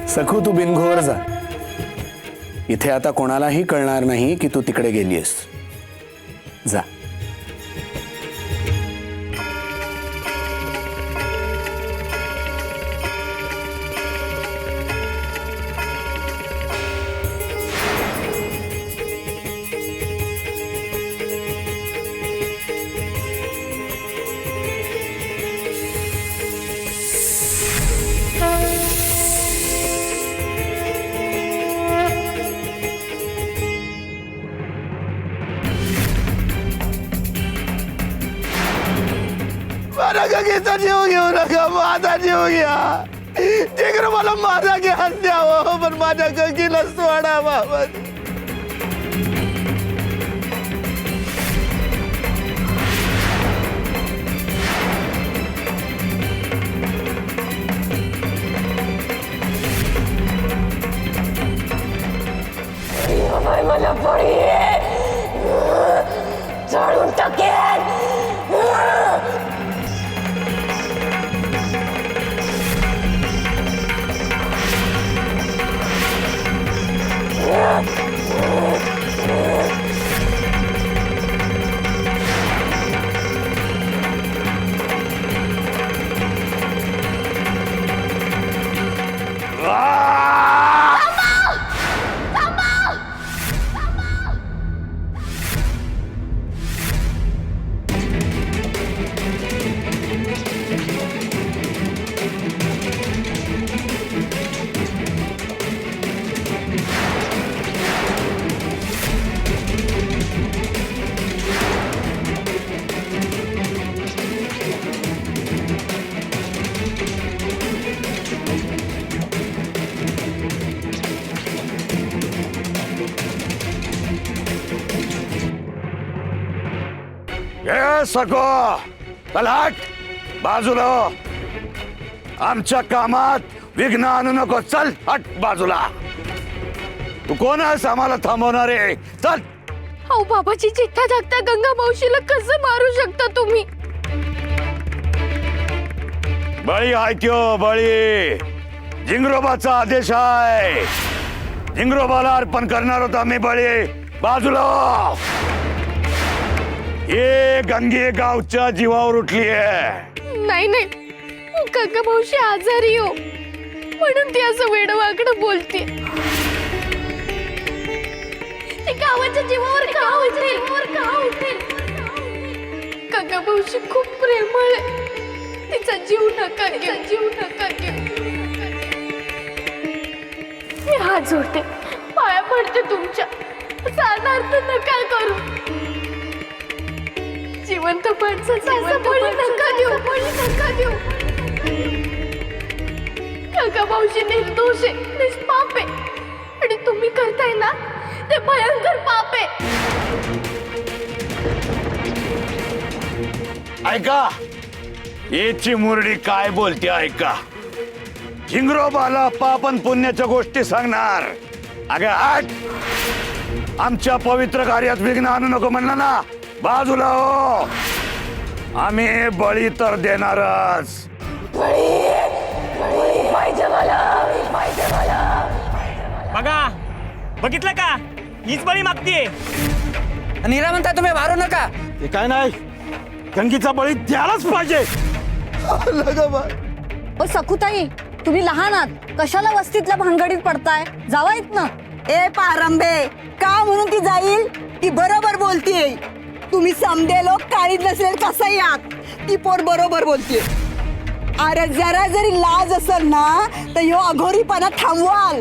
सखू तू बिनघोर जा. इथे आता कोणालाही कळणार नाही की तू तिकडे गेलीयस. जा. गंगेचा जीव घेऊ नका, माझा जीव घ्या. जिगर मला माझा घ्यास द्यावं, पण माझ्या गंगीला सोडा बाबा. मला बळी जाळून टाकेन. सको चलाट बाजूला. आमच्या कामात विघ्न आणू नको. चल हट बाजूला. तू कोण आहेस आम्हाला थांबवणारे? चल. अहो बाबाची चिठ्ठा धाकट्या गंगा मावशीला कसं मारू शकता तुम्ही? बळी ऐक्यो बळी. झिंगरोबाचा आदेश आहे. झिंगरोबाला अर्पण करणार होता मी बळी. बाजूला. हे गंगे गावच्या जीवावर उठली आहे. नाही नाही, गंगा मावशी आजारी हो, म्हणून ती असं वेडवाकडं बोलते. ती गावाच्या जीवावर का उठेल? गंगा मावशी खूप प्रेमळ आहे. तिचा जीव नका घेऊ. मी हात जोडते, पाया पडते तुमच्या. साधार्थ नका करू. जिवंत माणसाचा असं बळी नका देऊ. गंगा मावशी निर्दोष आहे, निष्पाप आहे. आणि तुम्ही करताय ना ते भयंकर पाप आहे. ऐका, याची मुरडी काय बोलते ऐका. झिंगरोबाला पाप आणि पुण्याच्या गोष्टी सांगणार. अगं आठ. आमच्या पवित्र कार्यात विघ्न आणू नको म्हणलं ना. बाजूला हो. आम्ही बळी तर देणारच. बघा, बघितलं का? हीच बळी मागतीये. नीरा म्हणता तुम्ही मारू नका. ते काय नाही, गंगीचा बळी द्यायलाच पाहिजे. ओ सखुताई, तुम्ही लहान आहात, कशाला वस्तीतल्या भानगडीत पडताय? जावा इथनं. ए पारंबे, का म्हणून ती जाईल? ती बरोबर बोलतीये. तुम्ही समदे लोक काळीत नसेल कसंही आहात, ती पोर बरोबर बोलतीये. अरे जरा जरी लाज असेल ना तर ह्यो अघोरीपणा थांबवाल.